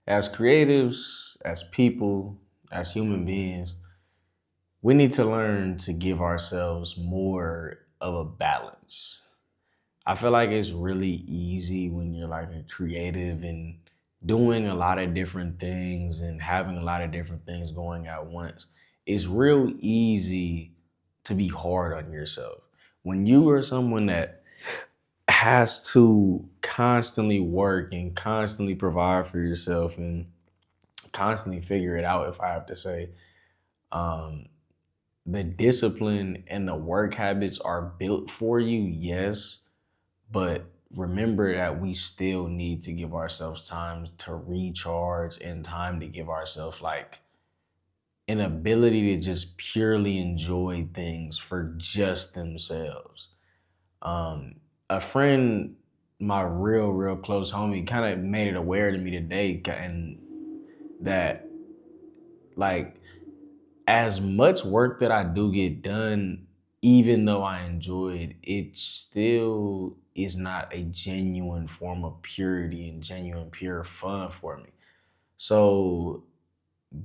As creatives, as people, as human beings, we need to learn to give ourselves more of a balance. I feel like it's really easy when you're like a creative and doing a lot of different things and having a lot of different things going at once. It's real easy to be hard on yourself. When you are someone that has to constantly work and constantly provide for yourself and constantly figure it out, if I have to say, um, the discipline and the work habits are built for you, yes, but remember that we still need to give ourselves time to recharge and time to give ourselves like an ability to just purely enjoy things for just themselves. Um, a friend, my real close homie, kind of made it aware to me today, and that like as much work that I do get done, even though I enjoy it, it still is not a genuine form of purity and genuine pure fun for me. So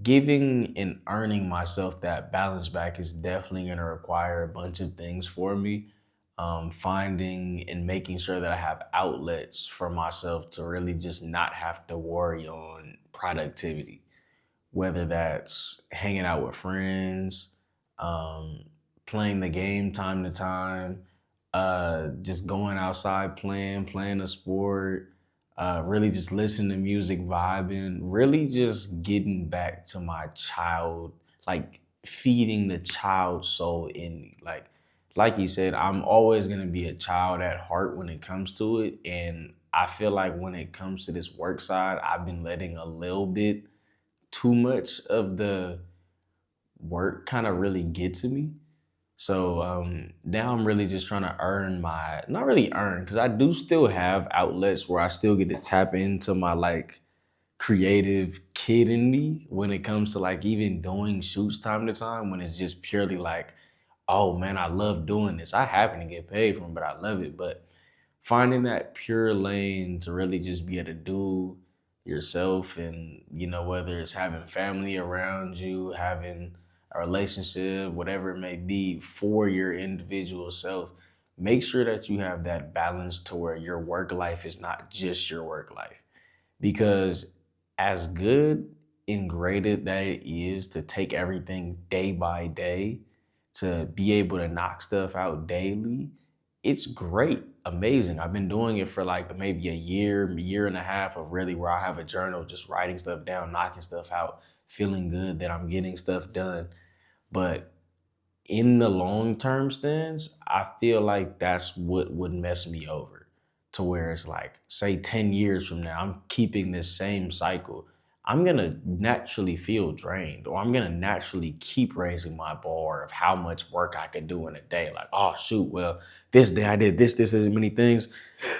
giving and earning myself that balance back is definitely going to require a bunch of things for me. Finding and making sure that I have outlets for myself to really just not have to worry on productivity, whether that's hanging out with friends, um, playing the game time to time, just going outside playing a sport, really just listening to music, vibing, really just getting back to my child, like feeding the child soul in me. Like you said, I'm always gonna be a child at heart when it comes to it. And I feel like when it comes to this work side, I've been letting a little bit too much of the work kind of really get to me. So now I'm really just trying to earn my, not really earn, because I do still have outlets where I still get to tap into my like creative kid in me when it comes to like even doing shoots time to time when it's just purely like, oh man, I love doing this. I happen to get paid from it, but I love it. But finding that pure lane to really just be able to do yourself, and whether it's having family around you, having a relationship, whatever it may be, for your individual self, make sure that you have that balance to where your work life is not just your work life. Because as good and great that it is to take everything day by day, to be able to knock stuff out daily, it's great, amazing. I've been doing it for like maybe a year and a half of really where I have a journal, just writing stuff down, knocking stuff out, feeling good that I'm getting stuff done. But in the long term stance, I feel like that's what would mess me over. To where it's like, say 10 years from now, I'm keeping this same cycle. I'm gonna naturally feel drained, or I'm gonna naturally keep raising my bar of how much work I could do in a day. Like, oh shoot, well, this day I did this many things.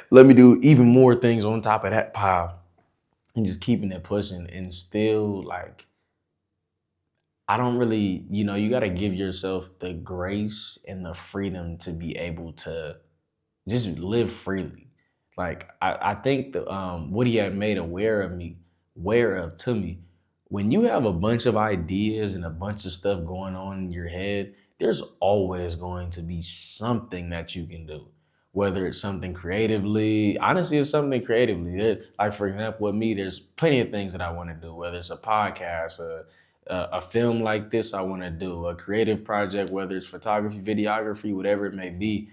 Let me do even more things on top of that pile. And just keeping it pushing, and still like I don't really, you got to give yourself the grace and the freedom to be able to just live freely. Like I think what he had made aware of to me, when you have a bunch of ideas and a bunch of stuff going on in your head, there's always going to be something that you can do. Whether it's something creatively, honestly, it's something creatively. Like for example, with me, there's plenty of things that I want to do. Whether it's a podcast, a film like this, I want to do a creative project, whether it's photography, videography, whatever it may be.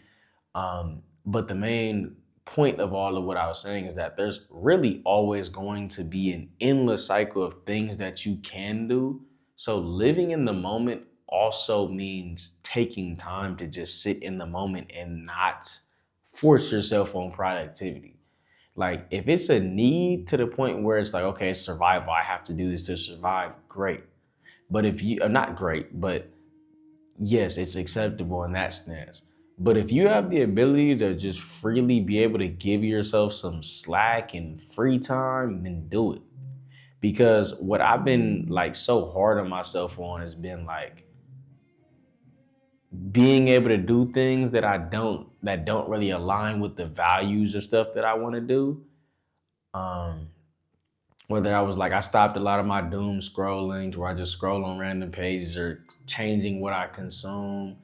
But the main point of all of what I was saying is that there's really always going to be an endless cycle of things that you can do. So living in the moment also means taking time to just sit in the moment and not force yourself on productivity. Like if it's a need to the point where it's like, okay, it's survival, I have to do this to survive, great. But if you are not great, but yes, it's acceptable in that stance. But if you have the ability to just freely be able to give yourself some slack and free time, then do it. Because what I've been like so hard on myself on has been like being able to do things that don't really align with the values or stuff that I want to do. Um, Whether I was like, I stopped a lot of my doom scrolling to where I just scroll on random pages or changing what I consume.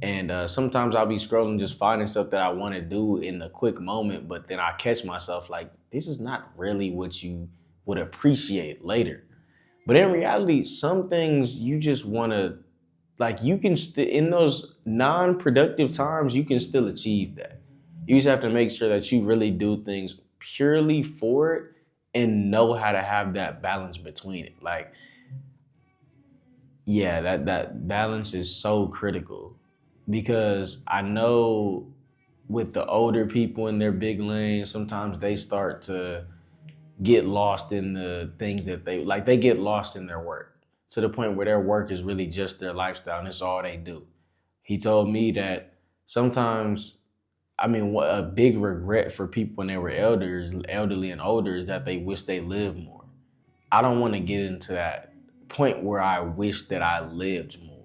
And sometimes I'll be scrolling, just finding stuff that I want to do in a quick moment, but then I catch myself like, this is not really what you would appreciate later. But in reality, some things you just want to, like, you can still, in those non productive times, you can still achieve that. You just have to make sure that you really do things purely for it and know how to have that balance between it. Like, yeah, that balance is so critical because I know with the older people in their big lane, sometimes they start to get lost in the things that they like. They get lost in their work to the point where their work is really just their lifestyle and it's all they do. He told me that sometimes, I mean, what a big regret for people when they were elderly and older is that they wish they lived more. I don't want to get into that point where I wish that I lived more.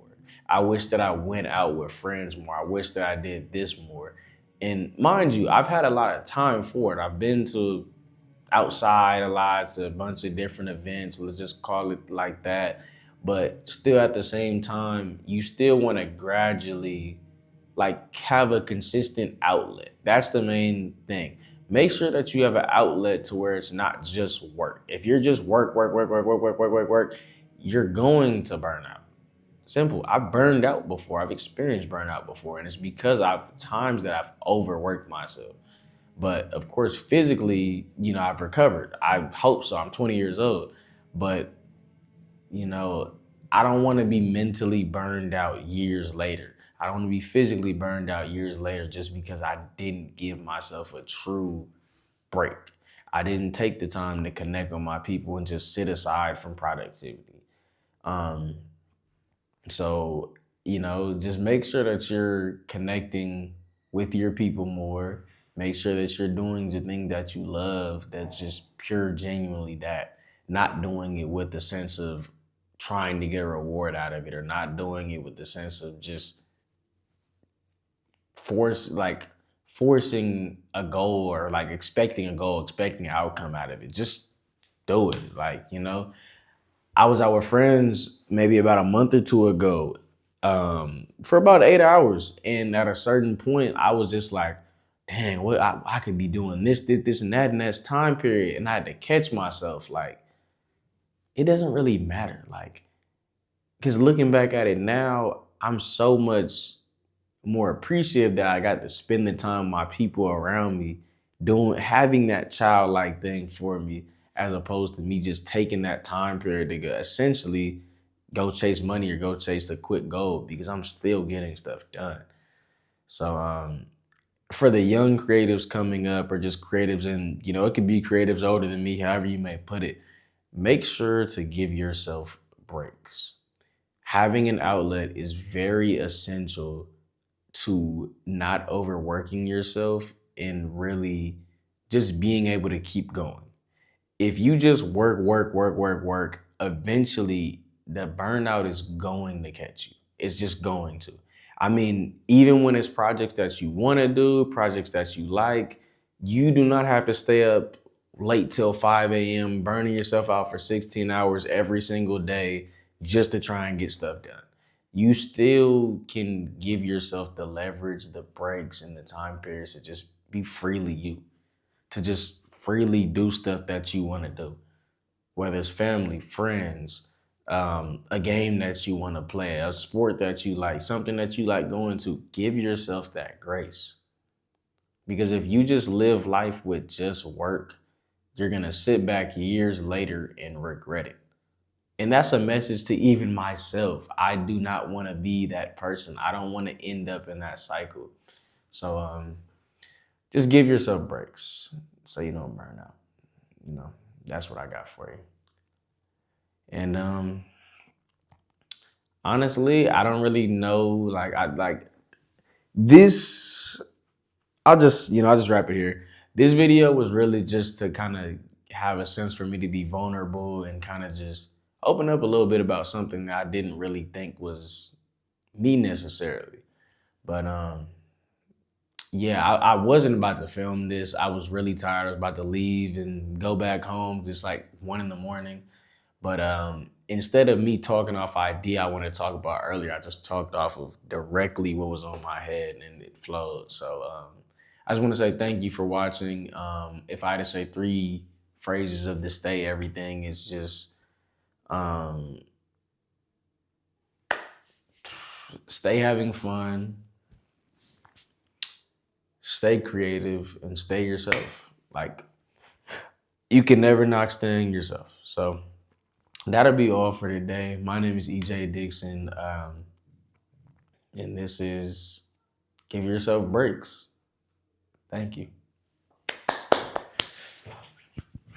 I wish that I went out with friends more. I wish that I did this more. And mind you, I've had a lot of time for it. I've been to outside a lot, to a bunch of different events, let's just call it like that. But still at the same time, you still want to gradually like have a consistent outlet. That's the main thing. Make sure that you have an outlet to where it's not just work. If you're just work, you're going to burn out. Simple. I've burned out before. I've experienced burnout before, and it's because I've times that I've overworked myself. But of course, physically, I've recovered. I hope so. I'm 20 years old, but you know, I don't want to be mentally burned out years later. I don't want to be physically burned out years later just because I didn't give myself a true break. I didn't take the time to connect with my people and just sit aside from productivity. Um, so, just make sure that you're connecting with your people more. Make sure that you're doing the thing that you love, that's just pure, genuinely that. Not doing it with the sense of trying to get a reward out of it, or not doing it with the sense of just force, like forcing a goal, or like expecting a goal, expecting an outcome out of it. Just do it. I was out with friends maybe about a month or two ago, for about 8 hours. And at a certain point, I was just like, dang, what I could be doing this, and that in that time period. And I had to catch myself like, it doesn't really matter. Like, because looking back at it now, I'm so much more appreciative that I got to spend the time with my people around me having that childlike thing for me, as opposed to me just taking that time period to essentially go chase money or go chase the quick goal, because I'm still getting stuff done. So for the young creatives coming up, or just creatives, and it could be creatives older than me, however you may put it, make sure to give yourself breaks. Having an outlet is very essential to not overworking yourself and really just being able to keep going. If you just work, eventually the burnout is going to catch you. It's just going to. I mean, even when it's projects that you want to do, projects that you like, you do not have to stay up late till 5 a.m., burning yourself out for 16 hours every single day just to try and get stuff done. You still can give yourself the leverage, the breaks, and the time periods to just be freely you, to just freely do stuff that you want to do, whether it's family, friends, a game that you want to play, a sport that you like, something that you like going to. Give yourself that grace. Because if you just live life with just work, you're going to sit back years later and regret it. And that's a message to even myself. I do not want to be that person. I don't want to end up in that cycle. So just give yourself breaks so you don't burn out. That's what I got for you. And honestly, I don't really know. Like, I like this. I'll just wrap it here. This video was really just to kind of have a sense for me to be vulnerable and kind of just open up a little bit about something that I didn't really think was me necessarily. But Yeah, I wasn't about to film this. I was really tired. I was about to leave and go back home, just like 1 in the morning. But instead of me talking off idea I want to talk about earlier, I just talked off of directly what was on my head and it flowed. So I just want to say thank you for watching. If I had to say three phrases of this day, everything is just um, stay having fun, stay creative, and stay yourself. Like you can never knock staying yourself. So that'll be all for today. My name is EJ Dickson, and this is Give Yourself Breaks. Thank you.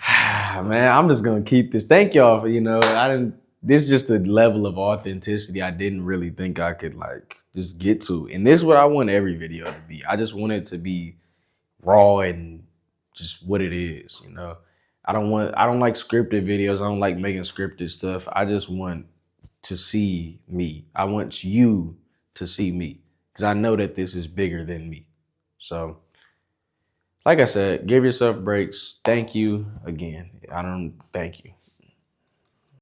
Man, I'm just gonna keep this. Thank y'all for, I didn't, this is just a level of authenticity I didn't really think I could like just get to. And this is what I want every video to be. I just want it to be raw and just what it is. I don't like scripted videos. I don't like making scripted stuff. I just want to see me. I want you to see me because I know that this is bigger than me. So, like I said, give yourself breaks. Thank you again. Thank you.